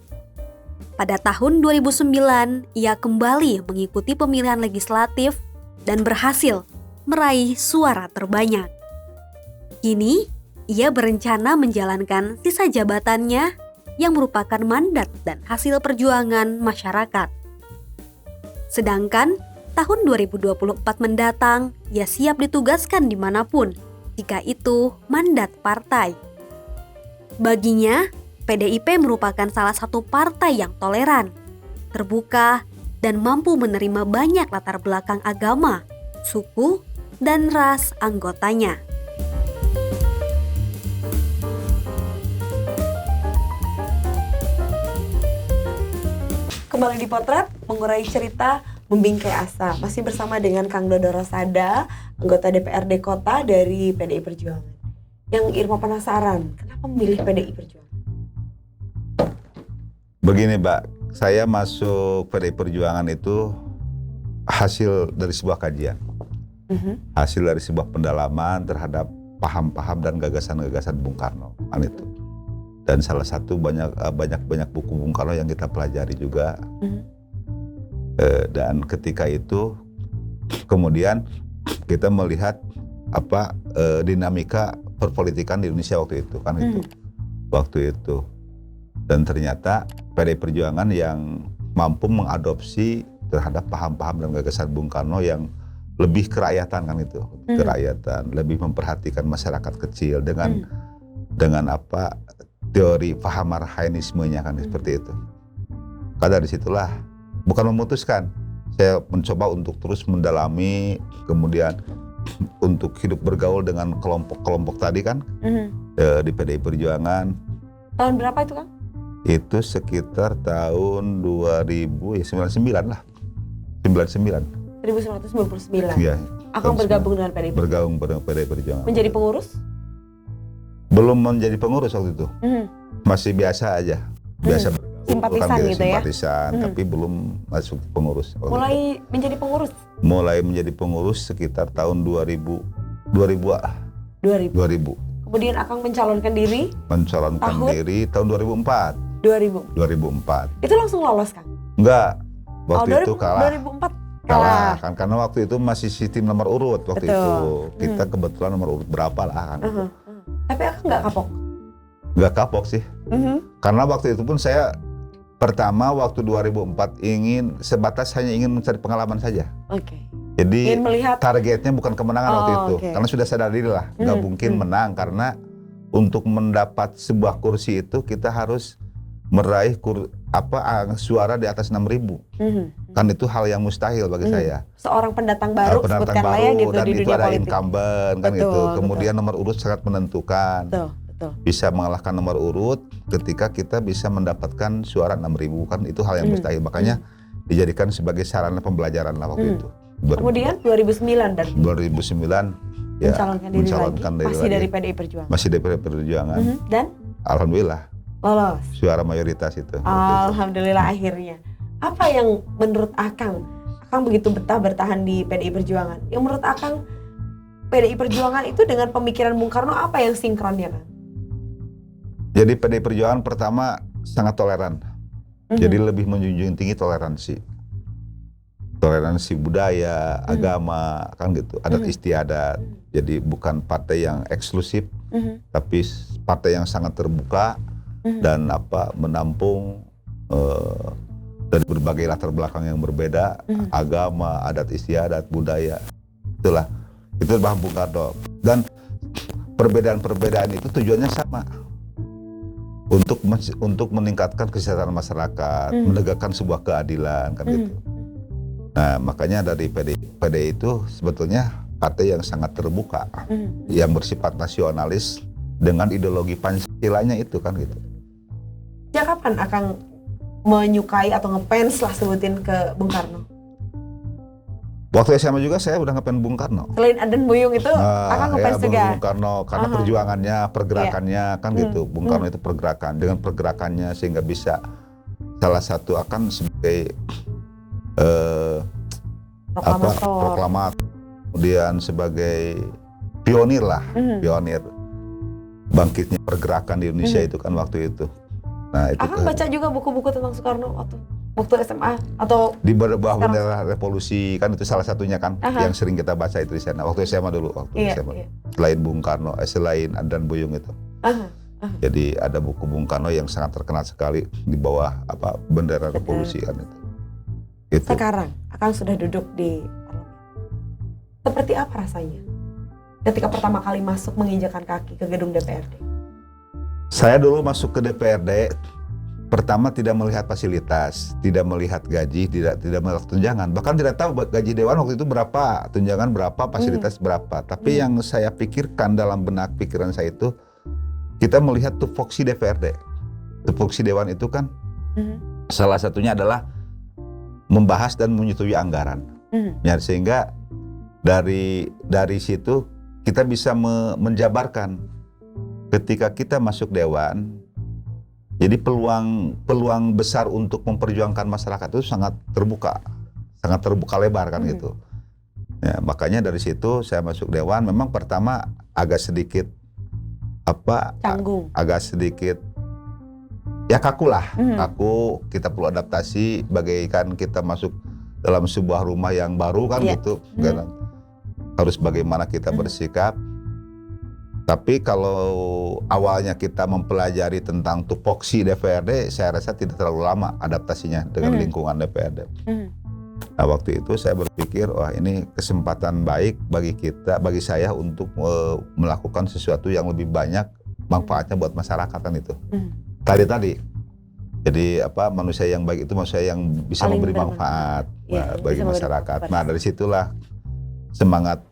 Pada tahun 2009, ia kembali mengikuti pemilihan legislatif dan berhasil meraih suara terbanyak. Kini, ia berencana menjalankan sisa jabatannya yang merupakan mandat dan hasil perjuangan masyarakat. Sedangkan, tahun 2024 mendatang, ia siap ditugaskan dimanapun jika itu mandat partai. Baginya, PDIP merupakan salah satu partai yang toleran, terbuka, dan mampu menerima banyak latar belakang agama, suku, dan ras anggotanya. Kembali di Potret mengurai cerita Membingkai Asa. Masih bersama dengan Kang Dodo Rosada, anggota DPRD Kota dari PDI Perjuangan. Yang Irma penasaran, kenapa memilih PDI Perjuangan? Begini Mbak, saya masuk PDI Perjuangan itu hasil dari sebuah kajian, hasil dari sebuah pendalaman terhadap paham-paham dan gagasan-gagasan Bung Karno kan itu. Dan salah satu banyak buku Bung Karno yang kita pelajari juga. Dan ketika itu kemudian kita melihat dinamika perpolitikan di Indonesia waktu itu kan itu. Waktu itu. Dan ternyata PDI Perjuangan yang mampu mengadopsi terhadap paham-paham dan gagasan Bung Karno yang lebih kerakyatan kan itu, kerakyatan, lebih memperhatikan masyarakat kecil dengan teori paham marhainismenya kan seperti itu. Karena dari situlah bukan memutuskan, saya mencoba untuk terus mendalami, kemudian untuk hidup bergaul dengan kelompok-kelompok tadi kan di PDI Perjuangan. Tahun berapa itu Kang? Itu sekitar tahun 2099 lah. 1999. Iya. Akang bergabung dengan PDI Perjuangan. Bergabung dengan PDI Perjuangan. Menjadi pengurus? Belum menjadi pengurus waktu itu. Masih biasa aja. Biasa bergaul, simpatisan kan, gitu ya. Simpatisan, tapi belum masuk pengurus. Mulai menjadi pengurus? Mulai menjadi pengurus sekitar tahun 2000. Kemudian Akang mencalonkan diri? Mencalonkan diri tahun 2004. 2004. Itu langsung lolos Kang? Enggak, waktu itu kalah. 2004 kalah kan, karena waktu itu masih sistem nomor urut waktu itu. Kita kebetulan nomor urut berapa lah kan. Tapi Akang nggak kapok? Nggak kapok sih. Karena waktu itu pun saya pertama waktu 2004 sebatas hanya ingin mencari pengalaman saja. Jadi targetnya bukan kemenangan waktu itu. Karena sudah sadar diri lah, nggak mungkin menang karena untuk mendapat sebuah kursi itu kita harus meraih suara di atas 6.000. Kan itu hal yang mustahil bagi saya. Seorang pendatang baru, sebutkan lah ya gitu, dan di dunia politik. Incumbent kan gitu. Kemudian nomor urut sangat menentukan. Bisa mengalahkan nomor urut ketika kita bisa mendapatkan suara 6.000 kan itu hal yang mustahil. Makanya dijadikan sebagai sarana pembelajaran lah waktu itu. Kemudian 2009 dan 2009 ya mencalonkan diri lagi. Masih dari PDI Perjuangan. Masih dari PDI Perjuangan. Dan alhamdulillah lolos. Suara mayoritas itu. Alhamdulillah akhirnya. Apa yang menurut Akang begitu betah bertahan di PDI Perjuangan? Yang menurut Akang PDI Perjuangan itu dengan pemikiran Bung Karno apa yang sinkron ya Kang? Jadi PDI Perjuangan pertama sangat toleran. Jadi lebih menjunjung tinggi toleransi. Toleransi budaya, agama, kan gitu, adat istiadat. Jadi bukan partai yang eksklusif, tapi partai yang sangat terbuka dan menampung dari berbagai latar belakang yang berbeda, agama, adat istiadat, budaya. Itulah, itu Bang Bung Karno. Dan perbedaan-perbedaan itu tujuannya sama. Untuk meningkatkan kesejahteraan masyarakat, menegakkan sebuah keadilan, kan gitu. Nah, makanya dari PDI itu sebetulnya partai yang sangat terbuka, yang bersifat nasionalis dengan ideologi Pancasilanya itu, kan gitu. Sejak kapan Akang menyukai atau ngefans lah sebutin ke Bung Karno? Waktu SMA juga saya udah ngefans Bung Karno. Selain Aden Buyung itu, Akang ngefans juga? Bung Karno, karena perjuangannya, pergerakannya, kan gitu. Bung Karno itu pergerakan, dengan pergerakannya sehingga bisa salah satu akan sebagai proklamator, kemudian sebagai pionir lah, pionir bangkitnya pergerakan di Indonesia itu kan waktu itu. Nah, itu Akang baca juga buku-buku tentang Soekarno waktu SMA atau di bawah bendera revolusi, kan itu salah satunya kan yang sering kita baca itu di sana. Waktu SMA dulu, SMA. Selain Bung Karno, selain Adan Buyung itu. Jadi ada buku Bung Karno yang sangat terkenal sekali di bawah bendera revolusi kan itu. Sekarang Akang sudah duduk di parlemen. Seperti apa rasanya ketika pertama kali masuk menginjakan kaki ke gedung DPRD? Saya dulu masuk ke DPRD, pertama tidak melihat fasilitas, tidak melihat gaji, tidak melihat tunjangan, bahkan tidak tahu gaji dewan waktu itu berapa, tunjangan berapa, fasilitas berapa. Tapi yang saya pikirkan dalam benak pikiran saya itu, kita melihat tupoksi DPRD, tupoksi dewan itu kan salah satunya adalah membahas dan menyetujui anggaran, ya, sehingga dari situ kita bisa menjabarkan ketika kita masuk dewan. Jadi peluang besar untuk memperjuangkan masyarakat itu sangat terbuka lebar kan gitu. Ya, makanya dari situ saya masuk dewan. Memang pertama agak sedikit canggung, agak sedikit ya kaku lah, kaku. Kita perlu adaptasi, bagaikan kita masuk dalam sebuah rumah yang baru kan gitu. Harus bagaimana kita bersikap. Tapi kalau awalnya kita mempelajari tentang tupoksi DPRD, saya rasa tidak terlalu lama adaptasinya dengan lingkungan DPRD. Nah, waktu itu saya berpikir, wah ini kesempatan baik bagi saya untuk melakukan sesuatu yang lebih banyak manfaatnya buat masyarakat kan itu. Tadi. Jadi manusia yang baik itu manusia yang bisa memberi manfaat bagi masyarakat. Nah, dari situlah semangat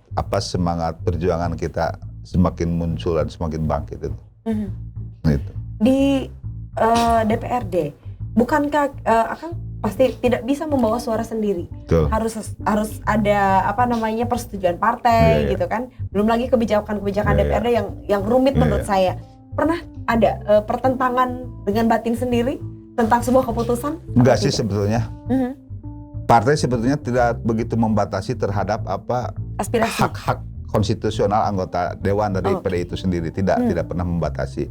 perjuangan kita semakin muncul dan semakin bangkit itu. Gitu. Di DPRD, bukankah Akang pasti tidak bisa membawa suara sendiri? Betul. Harus ada persetujuan partai gitu kan. Belum lagi kebijakan-kebijakan DPRD yang rumit menurut saya. Pernah ada pertentangan dengan batin sendiri tentang sebuah keputusan? Enggak sih sebetulnya. Partai sebetulnya tidak begitu membatasi terhadap aspirasi, hak-hak konstitusional anggota dewan dari PDI itu sendiri, tidak pernah membatasi.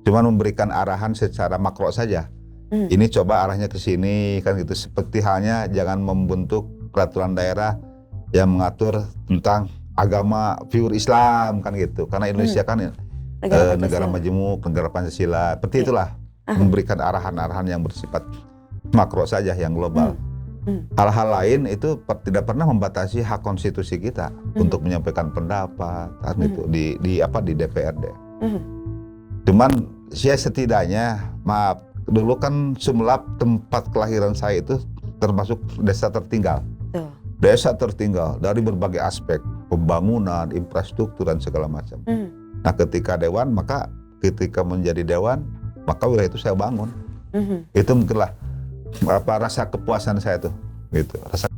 Cuma memberikan arahan secara makro saja. Ini coba arahnya ke sini kan gitu. Seperti halnya jangan membentuk peraturan daerah yang mengatur tentang agama pure Islam kan gitu. Karena Indonesia kan negara majemuk, negara Pancasila. Seperti itulah memberikan arahan-arahan yang bersifat makro saja, yang global. Hal-hal lain itu tidak pernah membatasi hak konstitusi kita untuk menyampaikan pendapat kan itu di DPRD. Cuman saya setidaknya, maaf, dulu kan Sumelap tempat kelahiran saya itu termasuk desa tertinggal. Desa tertinggal dari berbagai aspek, pembangunan, infrastruktur dan segala macam. Nah, ketika menjadi dewan, maka wilayah itu saya bangun. Itu mungkinlah rasa kepuasan saya tuh, gitu. Rasa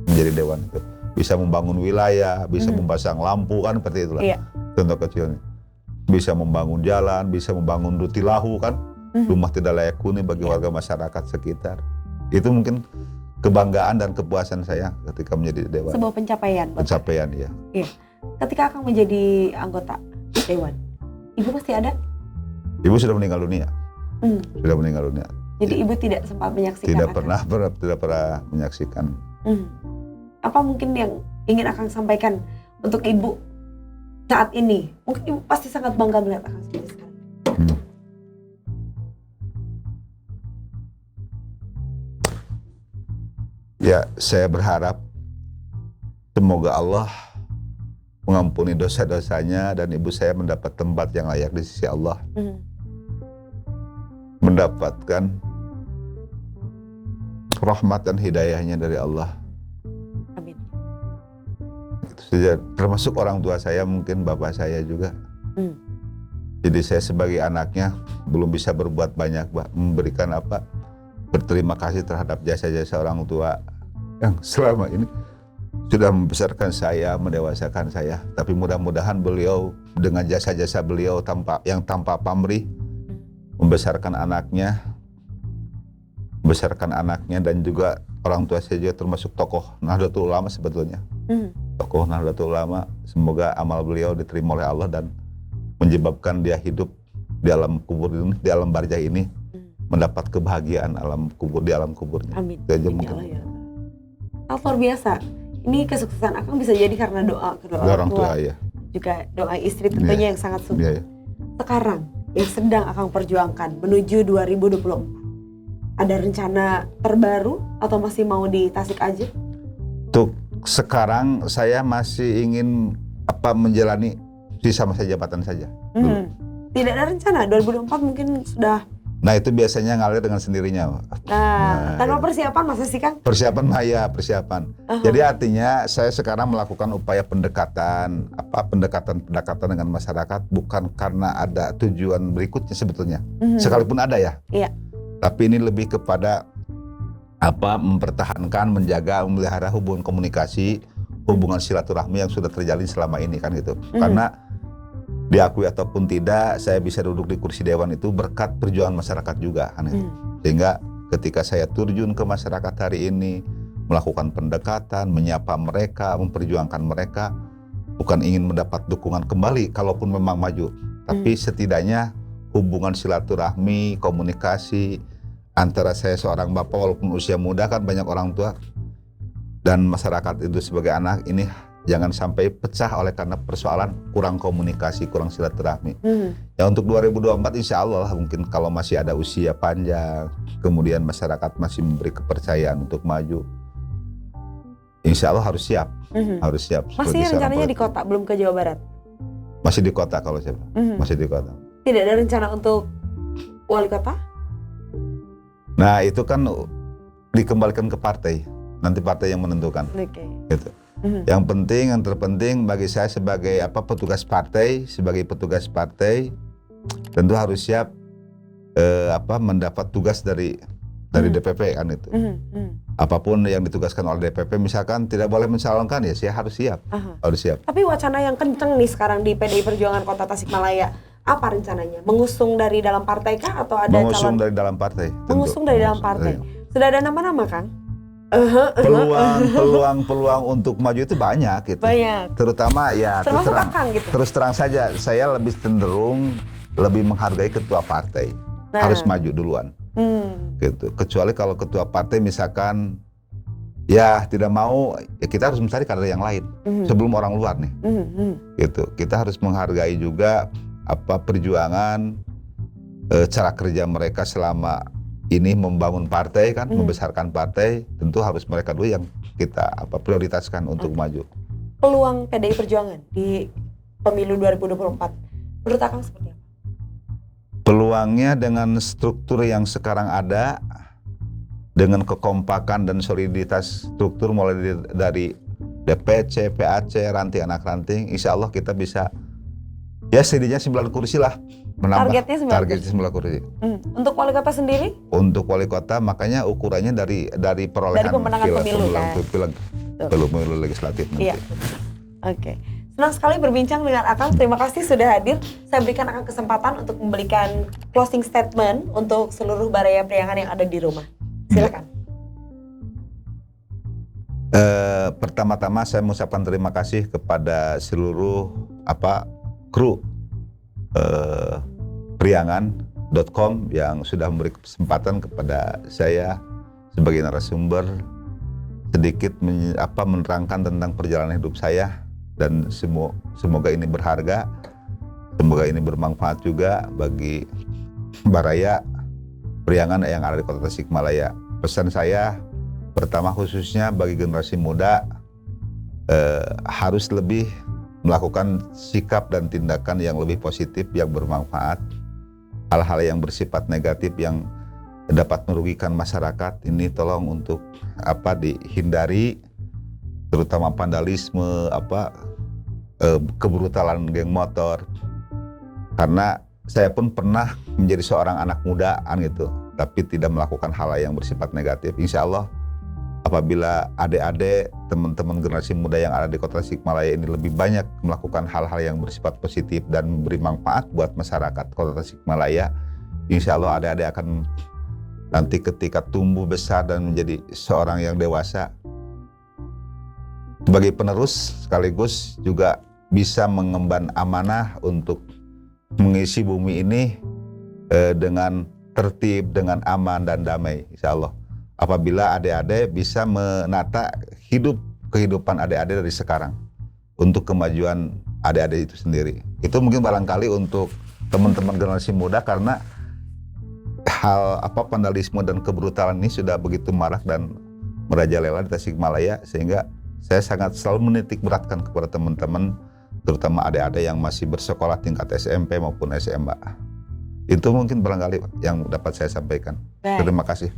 menjadi dewan itu bisa membangun wilayah, bisa memasang lampu kan seperti itulah. Contoh kecilnya, bisa membangun jalan, bisa membangun rutilahu kan, rumah tidak layak huni bagi warga masyarakat sekitar. Itu mungkin kebanggaan dan kepuasan saya ketika menjadi dewan. Sebuah pencapaian. Pencapaian ya. ketika Akang menjadi anggota Dewan, Ibu masih ada? Ibu sudah meninggal dunia. Sudah meninggal dunia. Jadi Ibu tidak sempat menyaksikan Tidak Akang? tidak pernah menyaksikan. Apa mungkin yang ingin Akang sampaikan untuk Ibu saat ini? Mungkin Ibu pasti sangat bangga melihat Akang seperti sekarang. Ya, saya berharap semoga Allah mengampuni dosa-dosanya dan ibu saya mendapat tempat yang layak di sisi Allah. Mendapatkan rahmat dan hidayahnya dari Allah. Amin. Itu saja. Termasuk orang tua saya, mungkin bapak saya juga. Jadi saya sebagai anaknya belum bisa berbuat banyak, memberikan berterima kasih terhadap jasa-jasa orang tua yang selama ini sudah membesarkan saya, mendewasakan saya. Tapi mudah-mudahan beliau dengan jasa-jasa beliau tanpa pamrih membesarkan anaknya dan juga orang tua saya juga termasuk tokoh Nahdlatul Ulama sebetulnya. Tokoh Nahdlatul Ulama, semoga amal beliau diterima oleh Allah dan menyebabkan dia hidup di alam kubur ini, di alam barzah ini, mendapat kebahagiaan di alam kuburnya. Amin. Itu aja Amin, mungkin. ya Allah, ya. Luar biasa. Ini kesuksesan Akang bisa jadi karena doa kedua orang tua. Ya. Juga doa istri tentunya yang sangat sukses. Ya. Sekarang yang sedang Akang perjuangkan menuju 2024. Ada rencana terbaru atau masih mau di Tasik aja? Untuk sekarang saya masih ingin menjalani sisa masa jabatan saja. Tidak ada rencana 2024 mungkin sudah. Nah itu biasanya ngalir dengan sendirinya. Tanpa persiapan masa sih Kang? Persiapan. Jadi artinya saya sekarang melakukan upaya pendekatan dengan masyarakat bukan karena ada tujuan berikutnya sebetulnya. Sekalipun ada ya. Iya. Tapi ini lebih kepada mempertahankan, menjaga, memelihara hubungan komunikasi, hubungan silaturahmi yang sudah terjalin selama ini kan gitu. Karena diakui ataupun tidak, saya bisa duduk di kursi dewan itu berkat perjuangan masyarakat juga kan itu. Sehingga ketika saya terjun ke masyarakat hari ini, melakukan pendekatan, menyapa mereka, memperjuangkan mereka, bukan ingin mendapat dukungan kembali kalaupun memang maju, tapi setidaknya hubungan silaturahmi, komunikasi antara saya seorang bapak walaupun usia muda kan banyak orang tua dan masyarakat itu sebagai anak ini jangan sampai pecah oleh karena persoalan kurang komunikasi, kurang silaturahmi. Ya untuk 2024 insya Allah mungkin kalau masih ada usia panjang, kemudian masyarakat masih memberi kepercayaan untuk maju, insya Allah harus siap. Harus siap. Masih rencananya di kota, belum ke Jawa Barat? Masih di kota kalau saya, masih di kota. Tidak ada rencana untuk wali kota? Nah itu kan dikembalikan ke partai, nanti partai yang menentukan. Gitu. Yang terpenting bagi saya sebagai petugas partai, tentu harus siap mendapat tugas dari DPP kan itu. Apapun yang ditugaskan oleh DPP, misalkan tidak boleh mencalonkan ya saya harus siap. Harus siap. Tapi wacana yang kenceng nih sekarang di PDI Perjuangan Kota Tasikmalaya, apa rencananya? Mengusung dari dalam partai kah atau ada mengusung calon? dari dalam partai. Mengusung dari dalam partai. Sudah ada nama-nama Kang? Peluang untuk maju itu banyak gitu. Banyak. Terutama ya termasuk Akang gitu. Terus terang saja saya lebih cenderung lebih menghargai ketua partai. Harus maju duluan. Gitu. Kecuali kalau ketua partai misalkan ya tidak mau, ya kita harus mencari kader yang lain sebelum orang luar nih. Gitu. Kita harus menghargai juga perjuangan cara kerja mereka selama ini membangun partai kan, membesarkan partai, tentu harus mereka dulu yang kita prioritaskan untuk maju. Peluang PDI Perjuangan di pemilu 2024, menurut Akang seperti apa? Peluangnya dengan struktur yang sekarang ada, dengan kekompakan dan soliditas struktur mulai dari DPC, PAC, ranting anak ranting, insya Allah kita bisa ya setidaknya 9 kursi lah. Menambah targetnya 9 kursi. Untuk wali kota sendiri? Untuk wali kota makanya ukurannya dari perolehan dari pemenangan pemilu legislatif nanti. Iya. Oke. Senang sekali berbincang dengan Akang. Terima kasih sudah hadir. Saya berikan Akang kesempatan untuk memberikan closing statement untuk seluruh Baraya Priangan yang ada di rumah. Silakan. Pertama-tama saya mengucapkan terima kasih kepada seluruh kru priangan.com yang sudah memberi kesempatan kepada saya sebagai narasumber sedikit menerangkan tentang perjalanan hidup saya, dan semoga ini berharga, semoga ini bermanfaat juga bagi Baraya Priangan yang ada di Kota Tasikmalaya. Pesan saya pertama khususnya bagi generasi muda, harus lebih melakukan sikap dan tindakan yang lebih positif, yang bermanfaat. Hal-hal yang bersifat negatif yang dapat merugikan masyarakat ini tolong untuk dihindari, terutama vandalisme, kebrutalan geng motor. Karena saya pun pernah menjadi seorang anak mudaan gitu, tapi tidak melakukan hal yang bersifat negatif. Insya Allah apabila adik-adik, teman-teman generasi muda yang ada di Kota Tasikmalaya ini lebih banyak melakukan hal-hal yang bersifat positif dan memberi manfaat buat masyarakat Kota Tasikmalaya, insya Allah adik-adik akan nanti ketika tumbuh besar dan menjadi seorang yang dewasa, sebagai penerus sekaligus juga bisa mengemban amanah untuk mengisi bumi ini dengan tertib, dengan aman dan damai, insya Allah. Apabila adik-adik bisa menata kehidupan adik-adik dari sekarang untuk kemajuan adik-adik itu sendiri. Itu mungkin barangkali untuk teman-teman generasi muda, karena hal vandalisme dan kebrutalan ini sudah begitu marak dan merajalela di Tasikmalaya, sehingga saya sangat selalu menitik beratkan kepada teman-teman, terutama adik-adik yang masih bersekolah tingkat SMP maupun SMA. Itu mungkin barangkali yang dapat saya sampaikan. Baik. Terima kasih.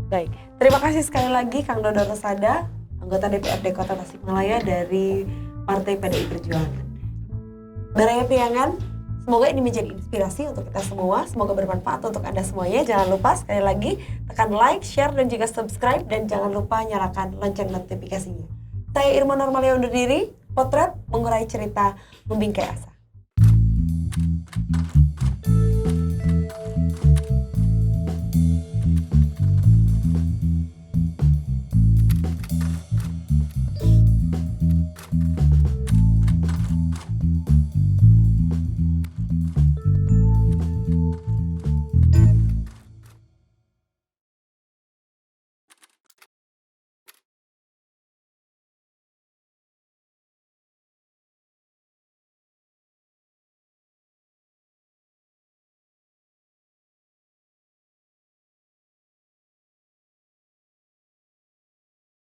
Baik, terima kasih sekali lagi Kang Dodo Rosada, anggota DPRD Kota Tasikmalaya dari Partai PDI Perjuangan. Baraya Priangan, semoga ini menjadi inspirasi untuk kita semua, semoga bermanfaat untuk Anda semuanya. Jangan lupa sekali lagi tekan like, share, dan juga subscribe, dan jangan lupa nyalakan lonceng notifikasinya. Saya Irma Normalia undur diri, potret mengurai cerita membingkai asa.